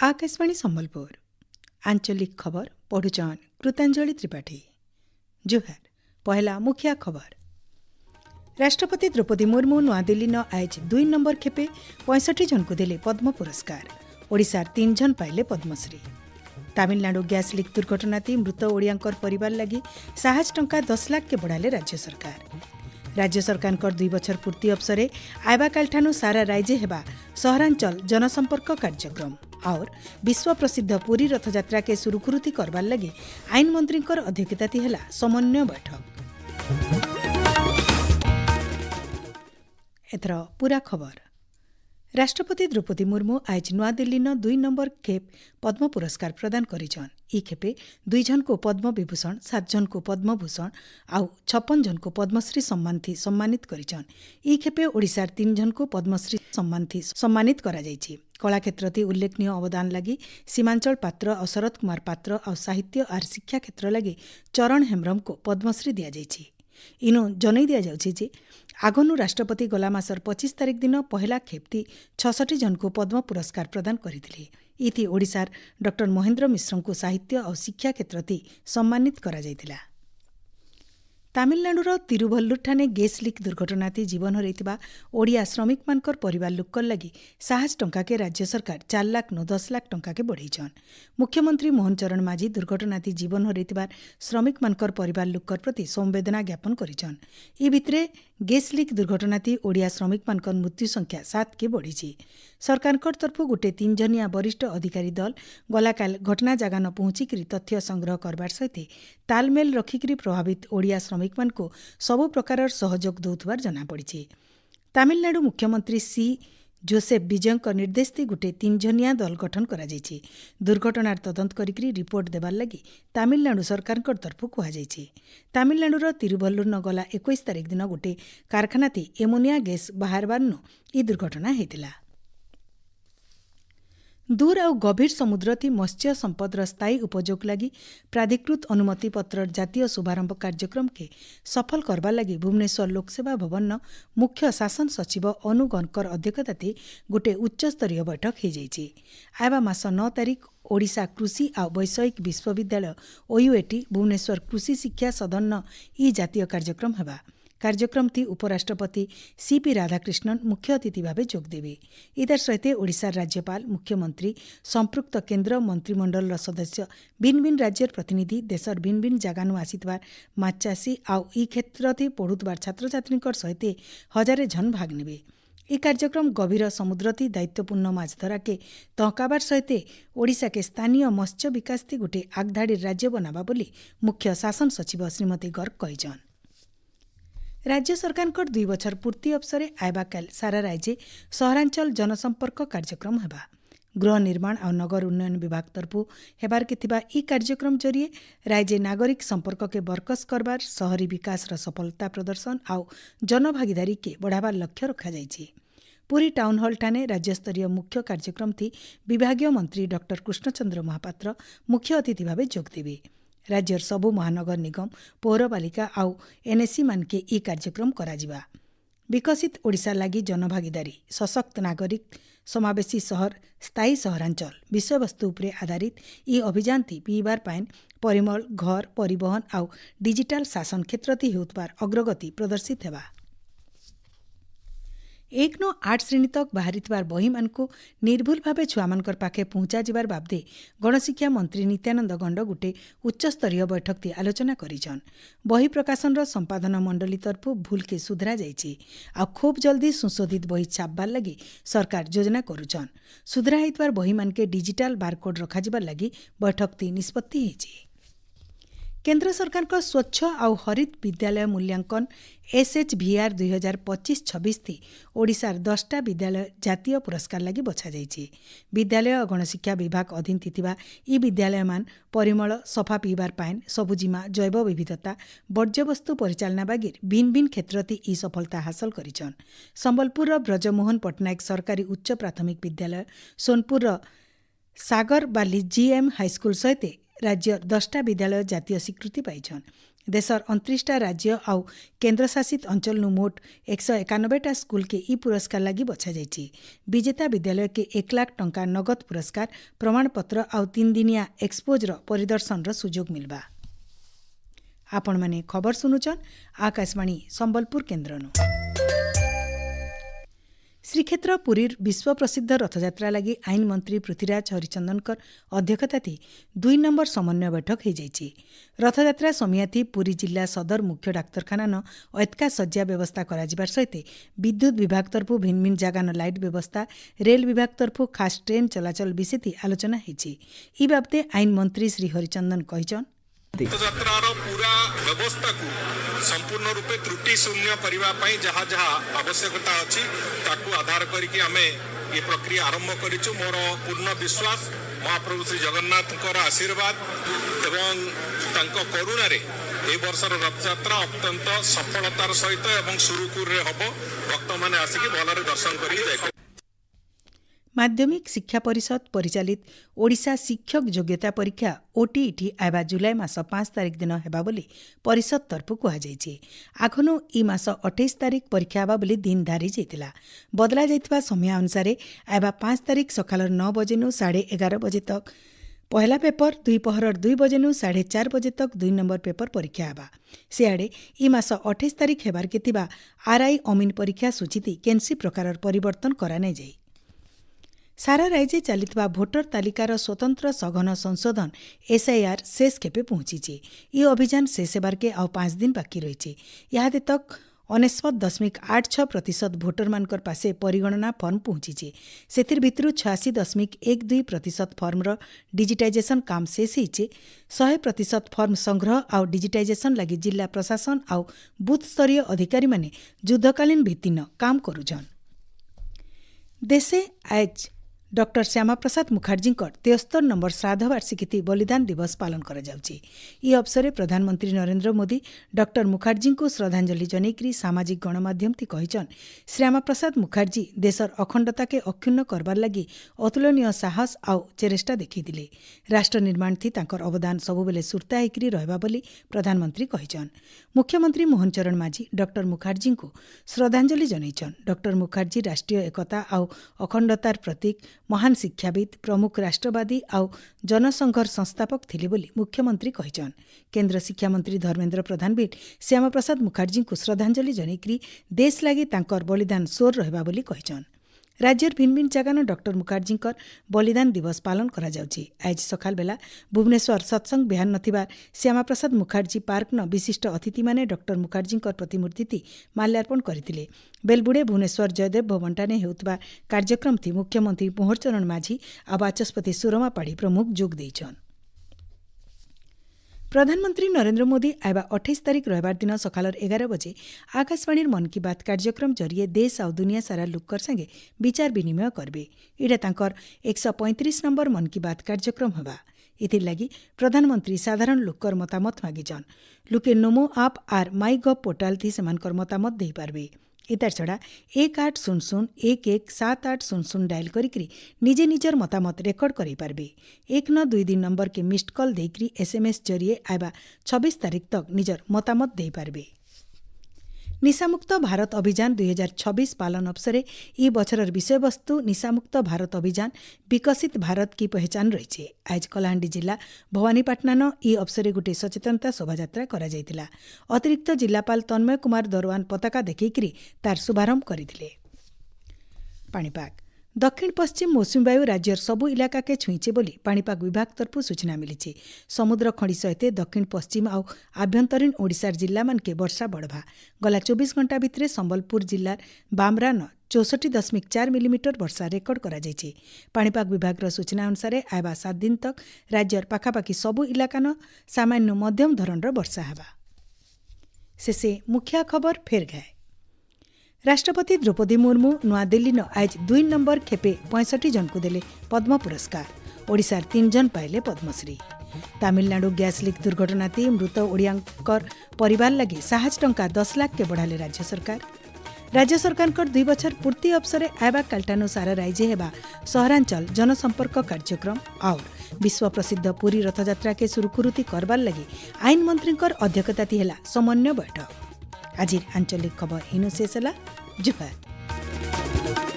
आकाशवाणी सम्बलपुर आंचलिक खबर पढ़ुचन कृतांजलि त्रिपाठी। जुहार पहला मुख्य खबर। राष्ट्रपति द्रौपदी मुर्मू नुआदिल्ली न आज 2 नंबर खेपे 65 जन को देले पद्म पुरस्कार। ओडिशार 3 जन पाइले पद्मश्री। तमिलनाडु गैस लीक दुर्घटनाती मृत ओडियांकर परिवार लगी साहस टंका 10 लाख के बढ़ाले राज्य सरकार। राज्य सरकार 2 बछर पूर्ति अवसर आयबा कालठानु सारा राज्य हेबा सहरांचल जनसंपर्क कार्यक्रम और विश्व प्रसिद्ध पुरी रथयात्रा के सुरुखुरुती करबार लगी आईन मंत्री अध्यक्षता हेला समन्वय बैठक। एथर पूरा खबर। राष्ट्रपति द्रौपदी मुर्मू आज नुआदिल्ली न 2 नंबर खेप पद्म पुरस्कार प्रदान करिछन। ई खेपे 2 जन को पद्म विभूषण, 7 जन को पद्म भूषण आउ 56 जन को पद्मश्री सम्मानित करिछन। ई खेपे ओडिशार 3 जन को पद्मश्री सम्मानित करा जायछि। कला क्षेत्रती उल्लेखनीय अवदान लगी सीमांचल पात्र, अशरथ कुमार पात्र और साहित्य और शिक्षा क्षेत्र लगी चरण हेम्ब्रम को पद्मश्री दिया जायछि। इनो जनै दिया जाउछि जे आगनु राष्ट्रपति गला मासर 25 तारिख दिन पहला खेप्ती 66 जन को पद्म पुरस्कार प्रदान करिथिले। इति ओडिशार डॉ महेन्द्र मिश्र को साहित्य और शिक्षा क्षेत्रती सम्मानित करा जायतिला। तमिलनाडुर तिरुभल्लुर ठाने गैस लीक दुर्घटनाती जीवन हरैतिबा ओडिया श्रमिक मानकर परिवार लोकर लगी साहस टंका के राज्य सरकार 4 लाख नु 10 लाख टंका के बढ़ाइछन। मुख्यमंत्री मोहन चरण माझी दुर्घटनाती जीवन हरैतिबा श्रमिक मानकर परिवार लोकर प्रति संवेदना ज्ञापन करिछन। ई भितरे गैस लीक दुर्घटनाती ओडिया श्रमिक मानकर मृत्यु संख्या 7 के बढ़ीछि। सरकार तरफ गोटे 3 जनिया वरिष्ठ अधिकारी दल गलाकाल घटना जगह न पहुंचिक तथ्य संग्रह करबार सहित तालमेल रखिक प्रभावित ओडिया श्रमिक मान को सबु प्रकार सहयोग दौथबार जना पड़ी। तमिलनाडु मुख्यमंत्री सी जोसेफ विजय निर्देश दे गोटे 3 जनिया दल गठन करा जायछि। दुर्घटनार तदंत करिकरी रिपोर्ट देबार लगी तमिलनाडु सरकार तरफ कहा जायछि। तमिलनाडुर तिरुभल्लुर न गला 21 तारिख दिन गोटे कारखानाती एमोनिया गैस बाहरबार ई दुर्घटना हेतिला। दूर और गभीर समुद्रती मत्स्य संपदर स्थायी उपयोग लगी प्राधिकृत अनुमति पत्र जातीय शुभारंभ कार्यक्रम के सफल करबा लगी भुवनेश्वर लोकसेवा भवन न मुख्य शासन सचिव अनु गणकर अध्यक्षताते गोटे उच्चस्तरीय बैठक हो जाइछि। आयबा मास 9 तारिख ओडिशा कृषि और वैषयिक विश्वविद्यालय ओयूएटी भुवनेश्वर कृषि शिक्षा सदन न ई जातीय कार्यक्रम हेबा। कार्यक्रम ती उपराष्ट्रपति सीपी राधाकृष्णन मुख्य अतिथि भाव जोगदेवे। इधर सहित ओडिशा राज्यपाल, मुख्यमंत्री, संपृक्त केन्द्र मंत्रिमंडल सदस्य, भिन्न भिन्न राज्य प्रतिनिधि, देशर भिन्न भिन्न जगानु आसितबार माछचाषी आउ ई क्षेत्र पढ़ुतबार छात्र छात्री सहित हजारे जन भाग नेबे। ई कार्यक्रम गभीर समुद्रती दायित्वपूर्ण माछधरा के तहकाबार सहित ओडिशा के स्थानीय मत्स्य विकास थी गोटे आगधाड़ी राज्य बनाबा बोली मुख्य शासन सचिव श्रीमती गर्ग कहिछन। राज्य सरकार 2 बछर पूर्ति अवसर आयबा काल सारा राज्य सहरांचल जनसंपर्क कार्यक्रम हेबा। गृह निर्माण और नगर उन्नयन विभाग तरफु हेबार के थिबा ई कार्यक्रम जरिए राज्य नागरिक संपर्क के बरकस करबार, शहरी विकास सफलता प्रदर्शन और जनभागीदारी के बढ़ावार लक्ष्य रखा जायछि। पुरी टाउन हॉल ठाने राज्यस्तरीय मुख्य कार्यक्रम थी विभागीय मंत्री डॉ कृष्णचंद्र महापात्र मुख्य अतिथि भाव जोगदेवे। राज्यर सबु महानगर निगम, पौरपालिका आउ एनएससी मान के ई कार्यक्रम कराजिबा। विकसित ओडिशा लागी जनभागीदारी, सशक्त नागरिक, समावेशी शहर, स्थायी सहरांचल विषय वस्तु उपरे आधारित ई अभियान थी पीबार पाइन, परिमल, घर, परिवहन आउ डिजिटल शासन क्षेत्र थी हेउतबार अग्रगति प्रदर्शित हेबा। 1 नु 8 श्रेणी तक बाहरीथिबार बही मानकु निर्भुल भावे छुआमानकर पाखे पहुंचा जिबार बाबदे गणशिक्षा मंत्री नित्यानंद गंड गोटे उच्चस्तरीय बैठक ती आलोचना करिछन। बही प्रकाशन संपादन मंडली तरफु भूल के सुधरा जाइछि आ खूब जल्दी संशोधित बही छापबार लगी सरकार योजना करुछन। सुधरा हेतबार बही मानके डिजिटल बारकोड रखा जिबार लगी बैठक ती निष्पत्ति हेछि। केन्द्र सरकार का स्वच्छ और हरित विद्यालय मूल्यांकन SHVR 2025-26 थी ओडिशार 10टा विद्यालय जातीय पुरस्कार लगी बछा जाइछि। विद्यालय और गणशिक्षा विभाग अधीन थितिबा ई विद्यालय मान परिमल, सफा पीबार पाइन, सबुजिमा, जैव विविधता, वर्ज्यवस्तु परिचालना बागिर भिन्न भिन्न क्षेत्रती ई सफलता हासिल करिछन। संबलपुर ब्रजमोहन पट्टनायक सरकारी उच्च प्राथमिक विद्यालय, सोनपुर सागर बाली GM हाईस्कूल सहित राज्य 10टा विद्यालय जातीय स्वीकृति पाइछन्। देशर 29टा राज्य आउ केन्द्रशासित अंचल मोट 191टा स्कूल के ई पुरस्कार लगी बछा जाइछि। विजेता विद्यालय के 1 लाख टंका नगद पुरस्कार, प्रमाणपत्र आउ 3 दिनिया एक्सपोजर परिदर्शन रो सुजोग मिलबा। आपण माने खबर सुनुचन आकाशवाणी संबलपुर केन्द्रनु। श्रीक्षेत्र पुरीर विश्व प्रसिद्ध रथयात्रा लगी आईन मंत्री पृथ्वीराज हरिचंदनकर अध्यक्षताथि 2 नंबर समन्वय बैठक हो जाइछि। रथयात्रा समियाथि पुरी जिला सदर मुख्य डाक्तरखाना न ऐतका सज्जा व्यवस्था कराजिबार सहित विद्युत विभाग तरफु भिन्न भिन्न जगान लाइट व्यवस्था, रेल विभाग तरफु खास ट्रेन चलाचल विषय आलोचना होइछि। ई बाबते आईन मंत्री श्री हरिचंदन कहिछन् रथयात्रार पूरा व्यवस्था को संपूर्ण रूपे त्रुटि शून्य करबा पई जहा जहा आवश्यकता अछि ताकू आधार करके आमे ये प्रक्रिया आरंभ करिछु। मोर पूर्ण विश्वास महाप्रभु श्री जगन्नाथकर आशीर्वाद एवं तांको करुणा रे ए वर्षर रथयात्रा अत्यंत सफलतार सहित एवं सुरुखुर रे हबो। भक्त माने आसिकी भलरे दर्शन करि जाय। माध्यमिक शिक्षा परिषद परिचालित ओडिशा शिक्षक योग्यता परीक्षा ओटीईटी आइबा जुलाई मास 5 तारिख दिन हेबा बोली परिषद तरफु कहा जाइछि। आखनु ई मास 28 तारिख परीक्षा हेबा बोली दिन धारी जाइतिला। बदला जाइतबा समय अनुसार आइबा 5 तारिख सकाल 9 बजेनु 11:30 बजे तक पहला पेपर, 2 पहर 2 बजेनु 4:30 बजे तक 2 नंबर पेपर परीक्षा हेबा। सियाड़े ई मास 28 तारिख हेबार के थिबा आरआई अमीन परीक्षा सूची केनसी प्रकार परिवर्तन करा नै जाई। सारा राज्य चलितबा भोटर तालिकार स्वतंत्र सघन संशोधन एसआईआर शेष खेपे पहुंची। ये अभियान शेष हेबार के आउ 5 दिन बाकी रही। यहाँ तक 99.86% भोटर मानकर पासे परिगणना फर्म पहुंची। सेतिर भितरु 86.12% फर्मर डिजिटाइजेशन काम शेष होइछे। 100% फर्म संग्रह आउ डिजिटाइजेशन लगी जिला प्रशासन आउ बूथ स्तरीय अधिकारी माने युद्धकालीन भित्तिन काम करुछन्। देशे आज डॉक्टर श्यामा प्रसाद मुखर्जी 73 नंबर श्राद्ध वार्षिकी बलिदान दिवस पालन करा जाउछि। ई अवसर प्रधानमंत्री नरेंद्र मोदी डॉक्टर मुखर्जी को श्रद्धांजलि जनैकरी सामाजिक गणमाध्यम थी कहिछन् श्यामा प्रसाद मुखर्जी देशर अखंडता के अक्षुण्ण करबार लगी अतुलनीय साहस आउ चेष्टा देखिथिले। राष्ट्र निर्माण थी तांकर अवदान सबुबेले सुर्ता हेकरी रहबा बोली प्रधानमंत्री कहिछन्। मुख्यमंत्री मोहन चरण माझी डॉक्टर मुखर्जी को श्रद्धांजलि जनैछन्। डॉक्टर मुखर्जी राष्ट्रीय एकता आउ अखंडतार प्रतीक, महान शिक्षाविद, प्रमुख राष्ट्रवादी आउ जनसंघर संस्थापक थिले बोली मुख्यमंत्री कहिछन्। केन्द्र शिक्षा मंत्री धर्मेन्द्र प्रधान भी श्यामा प्रसाद मुखर्जी को श्रद्धांजलि जनैकरी देश लागि तांकर बलिदान सोर रहबा बोली कहिछन्। राज्यर भिन्न भिन्न जगान डॉक्टर मुखर्जी बलिदान दिवस पालन करा जाउछि। आज सकाल बेला भुवनेश्वर सत्संग बिहान नथिबा श्यामा प्रसाद मुखर्जी पार्क न विशिष्ट अतिथि माने डॉक्टर मुखर्जी प्रतिमूर्ति थी माल्यार्पण करथिले। बेलबुड़े भुवनेश्वर जयदेव भवनटाने हेउतबा कार्यक्रम थी मुख्यमंत्री मोहन चरण माझी आ बाचस्पति सुरमा पाढ़ी प्रमुख जोग दैछन्। प्रधानमंत्री नरेंद्र मोदी आइबा 28 तारिख रविवार दिन सकाल 11 बजे आकाशवाणी मन की बात कार्यक्रम जरिए देश आउ दुनिया सारा लोकर संगे विचार विनिमय करबे। इडा तांकर 135 नंबर मन की बात कार्यक्रम हवा। इथिर लगी प्रधानमंत्री साधारण लोकर मतामत मागिछन्। लोके नमो आप आर माई गव पोर्टाल थी सेमानकर मतामत देई पारबे। इतार छड़ा 1800117800 डायल करी निजे निजर मतामत रेकर्ड करी पारबे। 1923 नंबर के मिस्ड कॉल देकरी एसएमएस जरिए आइबा 26 तारिख तक निजर मतामत दे पारबे। निशामुक्त भारत अभियान 2026 पालन अवसरे ई बछरर विषयवस्तु निशामुक्त भारत अभियान विकसित भारत की पहचान रही। आज कलाहांडी जिला भवानीपाटना न ई अवसरे गोटे सचेतनता शोभायात्रा करा जायतिला। अतिरिक्त जिलापाल तन्मय कुमार दरवान पताका देखिकरी तार शुभारंभ करथिले। पाणीपाग दक्षिण पश्चिम मौसुमी वायु राज्यर सबु इलाका के छुईचे बोली पाणीपाग विभाग तरफु सूचना मिली। समुद्र खंडी सहित दक्षिण पश्चिम आउ आभ्यंतरीण ओडिशार जिला मान के वर्षा बढ़वा। गला 24 घंटा भितर संबलपुर जिलार बामरा न 64.4 मिलीमीटर वर्षा रेकर्ड करा जायछि। पाणीपाग विभाग सूचना अनुसार आइबा 7 दिन तक राज्यर पाखापाखि सबु इलाका न सामान्य मध्यम धरणर वर्षा हेबा। शेषे मुख्य खबर फेर गए। राष्ट्रपति द्रौपदी मुर्मू नूआदिल्ली न आज 2 नंबर खेपे 65 जन को देले पद्म पुरस्कार। ओडिशार 3 जन पाइले पद्मश्री। तमिलनाडु गैस लीक दुर्घटना ती मृत ओडियांकर परिवार लगी साहाय्य टंका 10 लाख के बढ़ाले राज्य सरकार। राज्य सरकार 2 बछर पूर्ति अवसर आइबा कालटानु सारा राज्य हेबा सहरांचल जनसंपर्क कार्यक्रम और विश्व प्रसिद्ध पुरी रथयात्रा के सुरुखुरुती करबार लगी आईन मंत्री अध्यक्षता हेला समन्वय बैठक। आज आंचलिक खबर इनो शेष जुहार।